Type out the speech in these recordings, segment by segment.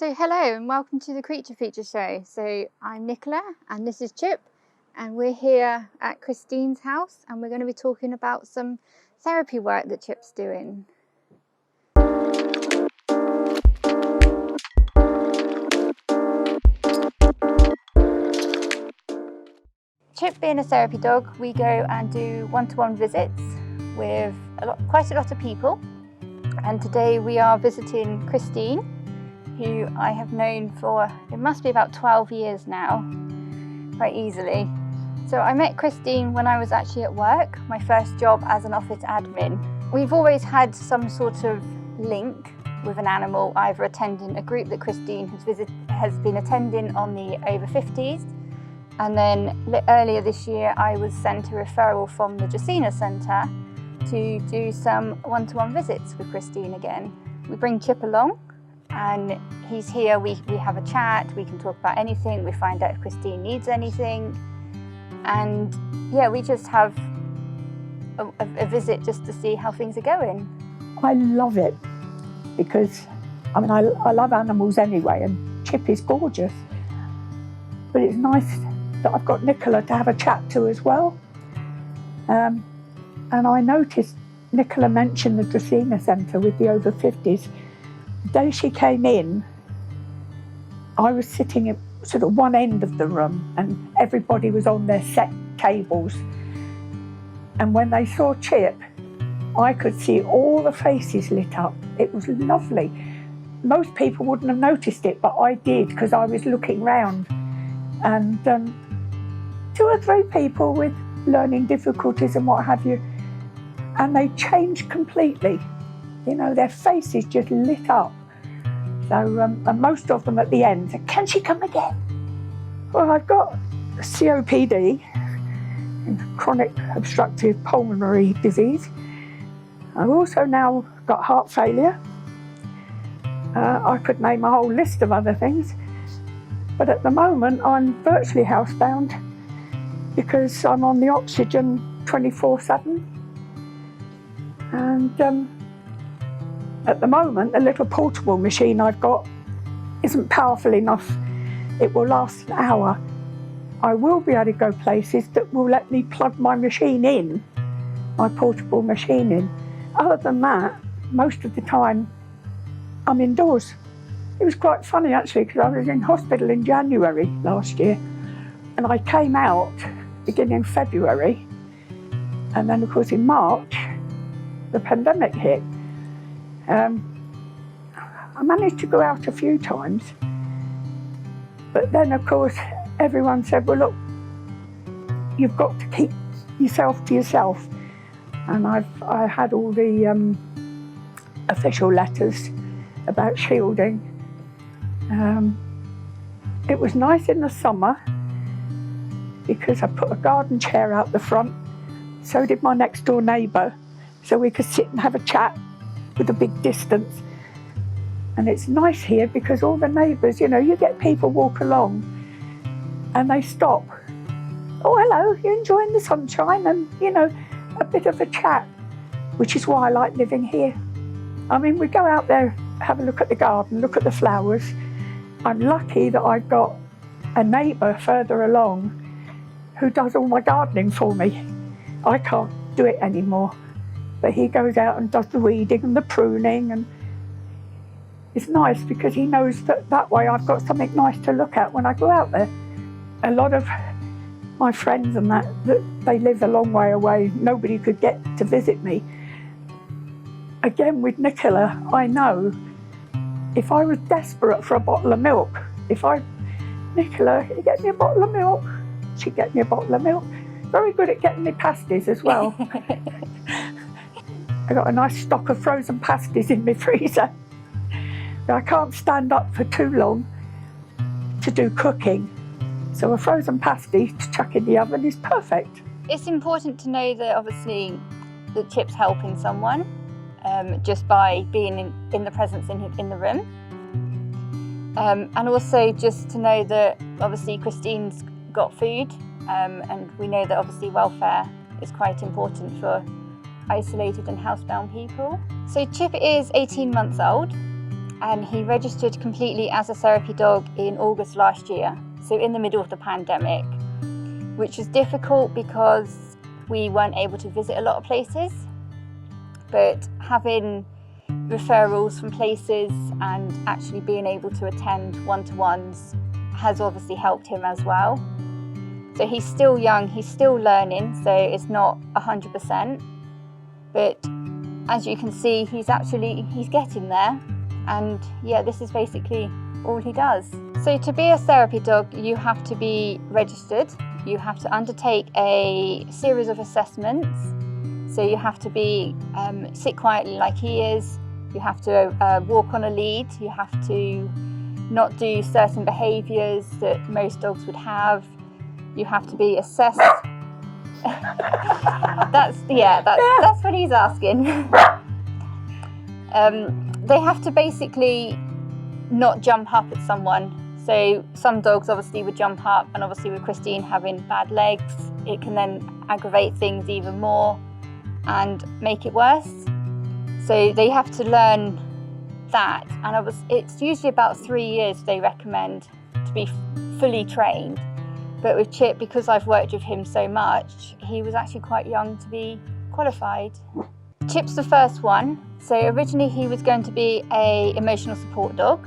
So hello and welcome to the Creature Feature Show. So I'm Nicola and this is Chip, and we're here at Christine's house and we're going to be talking about some therapy work that Chip's doing. Chip being a therapy dog, we go and do one-to-one visits with quite a lot of people, and today we are visiting Christine, who I have known for, it must be about 12 years now, quite easily. So I met Christine when I was actually at work, my first job as an office admin. We've always had some sort of link with an animal, either attending a group that Christine has been attending on the over 50s, and then earlier this year I was sent a referral from the Dracena Centre to do some one-to-one visits with Christine again. We bring Chip along, and he's here, we have a chat, we can talk about anything, we find out if Christine needs anything, and yeah, we just have a visit just to see how things are going. I love it because, I mean, I love animals anyway, and Chip is gorgeous, but it's nice that I've got Nicola to have a chat to as well. And I noticed Nicola mentioned the Dracena Centre with the over 50s. The day she came in, I was sitting at sort of one end of the room and everybody was on their set tables. And when they saw Chip, I could see all the faces lit up. It was lovely. Most people wouldn't have noticed it, but I did because I was looking round. And 2 or 3 people with learning difficulties and what have you, and they changed completely. You know, their faces just lit up. So, and most of them at the end said, "Can she come again?" Well, I've got COPD, chronic obstructive pulmonary disease. I've also now got heart failure. I could name a whole list of other things, but at the moment I'm virtually housebound because I'm on the oxygen 24/7. And at the moment, the little portable machine I've got isn't powerful enough. It will last an hour. I will be able to go places that will let me plug my machine in, my portable machine in. Other than that, most of the time, I'm indoors. It was quite funny actually, because I was in hospital in January last year, and I came out beginning of February, and then of course in March, the pandemic hit. I managed to go out a few times, but then of course everyone said, well look, you've got to keep yourself to yourself. And I had all the official letters about shielding. It was nice in the summer because I put a garden chair out the front, so did my next door neighbour, so we could sit and have a chat with a big distance. And it's nice here because all the neighbours, you know, you get people walk along and they stop. Oh, hello, you enjoying the sunshine? And, you know, a bit of a chat, which is why I like living here. I mean, we go out there, have a look at the garden, look at the flowers. I'm lucky that I've got a neighbour further along who does all my gardening for me. I can't do it anymore, but he goes out and does the weeding and the pruning, and it's nice because he knows that way I've got something nice to look at when I go out there. A lot of my friends and that they live a long way away, nobody could get to visit me. Again, with Nicola, I know if I was desperate for a bottle of milk, Nicola, you get me a bottle of milk? She'd get me a bottle of milk. Very good at getting me pasties as well. I got a nice stock of frozen pasties in my freezer. But I can't stand up for too long to do cooking, so a frozen pasty to chuck in the oven is perfect. It's important to know that obviously that Chip's helping someone just by being in the presence in the room, and also just to know that obviously Christine's got food, and we know that obviously welfare is quite important for isolated and housebound people. So Chip is 18 months old, and he registered completely as a therapy dog in August last year, so in the middle of the pandemic, which was difficult because we weren't able to visit a lot of places, but having referrals from places and actually being able to attend one-to-ones has obviously helped him as well. So he's still young, he's still learning, so it's not 100%, but as you can see, he's getting there, and yeah, this is basically all he does. So to be a therapy dog, you have to be registered, you have to undertake a series of assessments, so you have to be sit quietly like he is, you have to walk on a lead, you have to not do certain behaviours that most dogs would have, you have to be assessed. That's what he's asking. They have to basically not jump up at someone. So some dogs obviously would jump up, and obviously with Christine having bad legs, it can then aggravate things even more and make it worse. So they have to learn that, and it's usually about 3 years they recommend to be fully trained. But with Chip, because I've worked with him so much, he was actually quite young to be qualified. Chip's the first one. So originally he was going to be an emotional support dog.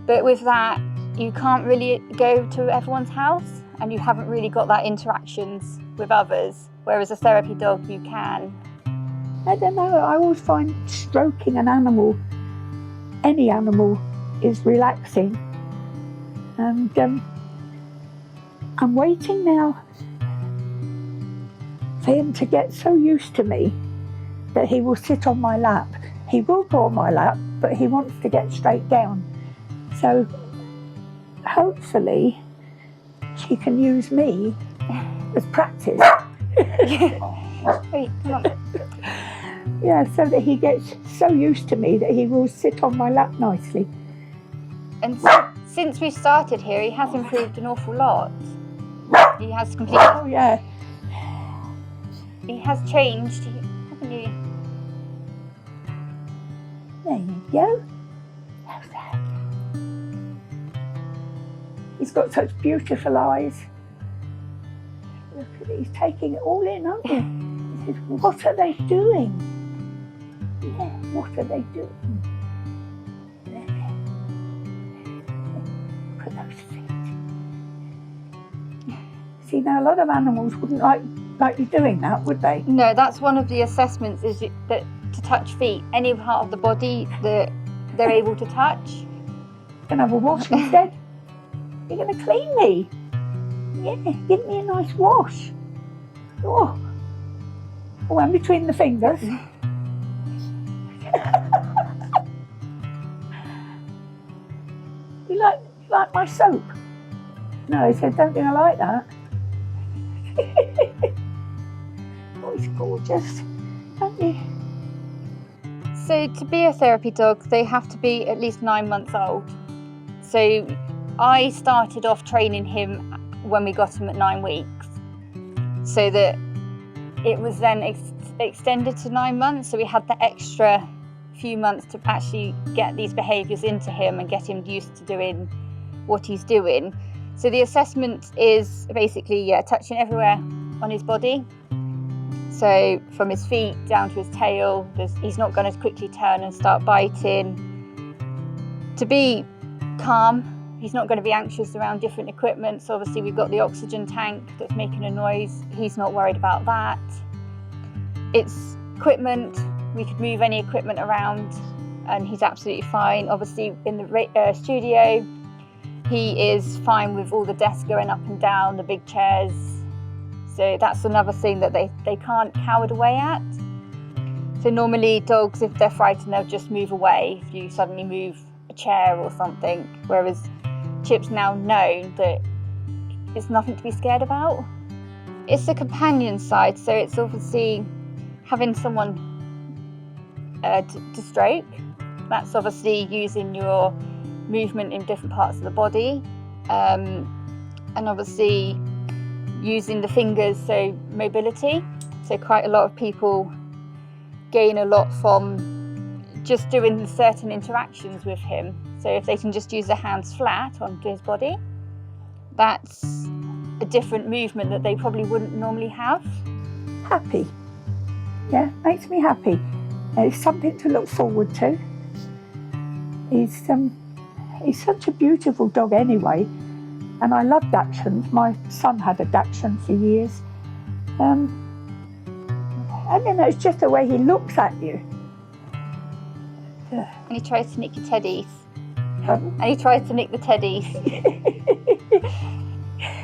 But with that, you can't really go to everyone's house and you haven't really got that interactions with others. Whereas a therapy dog, you can. I don't know, I always find stroking an animal, any animal, is relaxing. And I'm waiting now for him to get so used to me that he will sit on my lap. He will go on my lap, but he wants to get straight down. So hopefully she can use me as practice. Wait, come on. Yeah, so that he gets so used to me that he will sit on my lap nicely. And since we started here, he has improved an awful lot. He has completely... Oh yeah. He has changed, haven't you? There you go. How's that? He's got such beautiful eyes. Look at it, he's taking it all in, aren't you? He says, what are they doing? Yeah, what are they doing? There. Look at those feet. See, now a lot of animals wouldn't like you doing that, would they? No, that's one of the assessments, is that to touch feet, any part of the body that they're able to touch. Can I have a wash instead? You're going to clean me. Yeah, give me a nice wash. Oh, and between the fingers. You like my soap? No, he said, don't think I like that. Oh, he's gorgeous, don't you? So to be a therapy dog, they have to be at least 9 months old. So I started off training him when we got him at 9 weeks, so that it was then extended to 9 months. So we had the extra few months to actually get these behaviours into him and get him used to doing what he's doing. So the assessment is basically touching everywhere on his body. So from his feet down to his tail, he's not going to quickly turn and start biting. To be calm, he's not going to be anxious around different equipment. So obviously we've got the oxygen tank that's making a noise. He's not worried about that. It's equipment. We could move any equipment around and he's absolutely fine. Obviously in the studio, he is fine with all the desks going up and down, the big chairs. So that's another thing that they can't cower away at. So normally dogs, if they're frightened, they'll just move away if you suddenly move a chair or something. Whereas Chip's now known that it's nothing to be scared about. It's the companion side, so it's obviously having someone to stroke. That's obviously using your movement in different parts of the body, and obviously using the fingers, so mobility. So quite a lot of people gain a lot from just doing certain interactions with him. So if they can just use their hands flat onto his body, that's a different movement that they probably wouldn't normally have. Happy. Yeah, makes me happy. It's something to look forward to. He's such a beautiful dog anyway, and I love Dachshunds. My son had a Dachshund for years. And you know, it's just the way he looks at you. And he tries to nick your teddies. Um, And he tries to nick the teddies.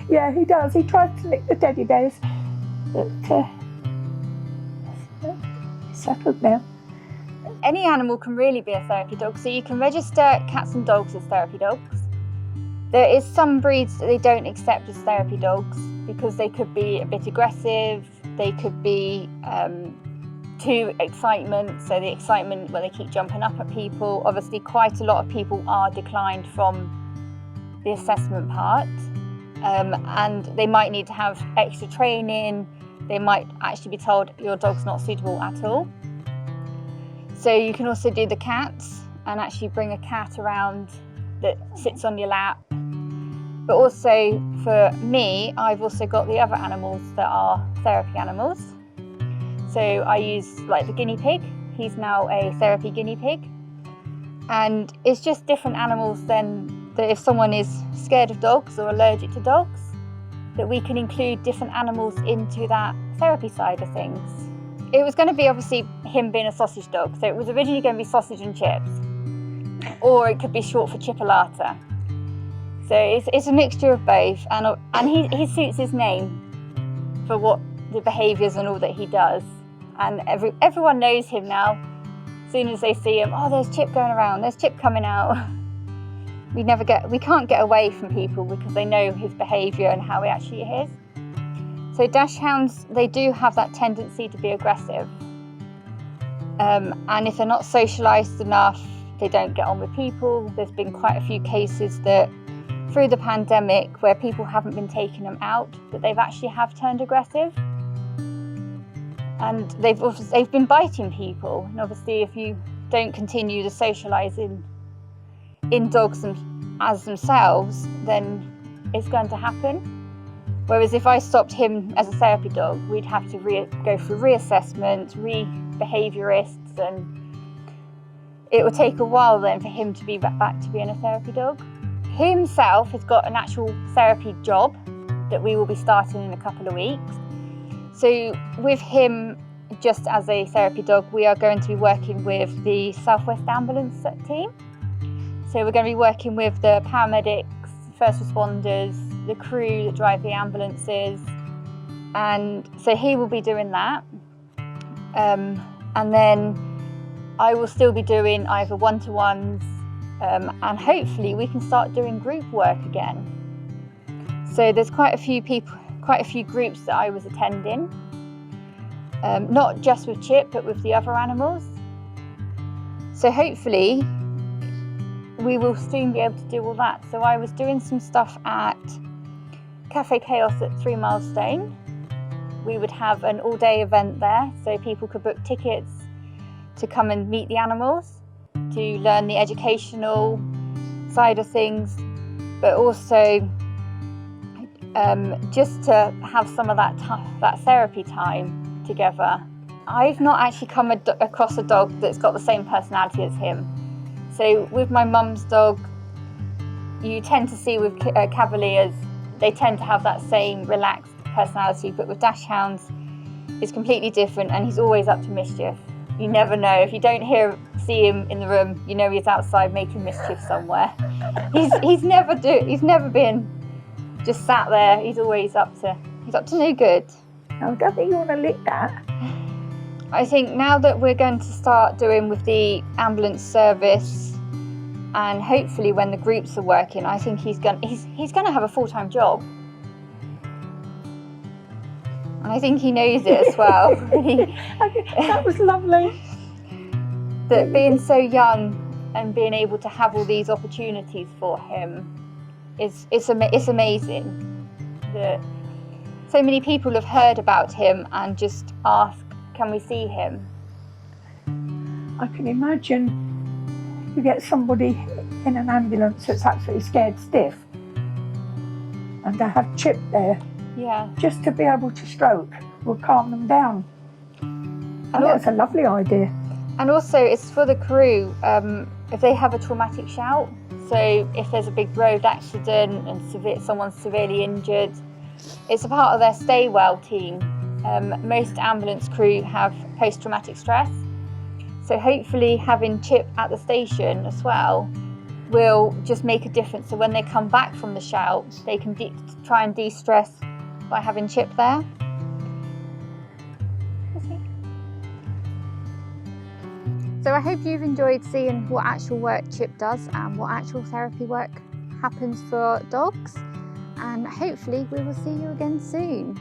Yeah, he does. He tries to lick the teddy bears. But he's settled now. Any animal can really be a therapy dog, so you can register cats and dogs as therapy dogs. There is some breeds that they don't accept as therapy dogs because they could be a bit aggressive, they could be too excitement, so the excitement where they keep jumping up at people. Obviously quite a lot of people are declined from the assessment part, and they might need to have extra training. They might actually be told your dog's not suitable at all. So you can also do the cats and actually bring a cat around that sits on your lap. But also for me, I've also got the other animals that are therapy animals. So I use like the guinea pig. He's now a therapy guinea pig. And it's just different animals then that if someone is scared of dogs or allergic to dogs, that we can include different animals into that therapy side of things. It was going to be obviously him being a sausage dog. So it was originally going to be sausage and chips, or it could be short for chipolata. So it's a mixture of both, and he suits his name for what the behaviours and all that he does. And everyone knows him now. As soon as they see him, oh, there's Chip going around, there's Chip coming out. We can't get away from people because they know his behaviour and how he actually is. So dachshunds, they do have that tendency to be aggressive. And if they're not socialised enough, they don't get on with people. There's been quite a few cases that through the pandemic where people haven't been taking them out, that they've actually have turned aggressive. And they've been biting people. And obviously if you don't continue the socialising in dogs as themselves, then it's going to happen. Whereas if I stopped him as a therapy dog, we'd have to go through reassessment, behaviourists, and it would take a while then for him to be back to being a therapy dog. He himself has got an actual therapy job that we will be starting in a couple of weeks. So with him, just as a therapy dog, we are going to be working with the Southwest Ambulance team. So we're going to be working with the paramedics, first responders, the crew that drive the ambulances, and so he will be doing that. And then I will still be doing either one-to-ones, and hopefully we can start doing group work again. So there's quite a few groups that I was attending, not just with Chip, but with the other animals. So hopefully we will soon be able to do all that. So I was doing some stuff at Cafe Chaos at 3 Milestone. We would have an all-day event there, so people could book tickets to come and meet the animals, to learn the educational side of things, but also just to have some of that therapy time together. I've not actually come across a dog that's got the same personality as him. So with my mum's dog, you tend to see with Cavaliers, they tend to have that same relaxed personality, but with Dachshunds, it's completely different, and he's always up to mischief. You never know. If you don't see him in the room, you know he's outside making mischief somewhere. He's never been just sat there. He's always up to no good. I don't think you want to lick that. I think now that we're going to start doing with the ambulance service, and hopefully when the groups are working, I think he's going to have a full-time job. And I think he knows it as well. That was lovely. That being so young and being able to have all these opportunities for him, it's amazing. That so many people have heard about him and just ask, can we see him? I can imagine you get somebody in an ambulance that's absolutely scared stiff, and to have Chip there, Yeah. just to be able to stroke will calm them down. And that's a lovely idea. And also it's for the crew, if they have a traumatic shout, so if there's a big road accident and someone's severely injured, it's a part of their stay well team. Most ambulance crew have post-traumatic stress, so hopefully having Chip at the station as well will just make a difference, so when they come back from the shout they can try and de-stress by having Chip there. So I hope you've enjoyed seeing what actual work Chip does and what actual therapy work happens for dogs, and hopefully we will see you again soon.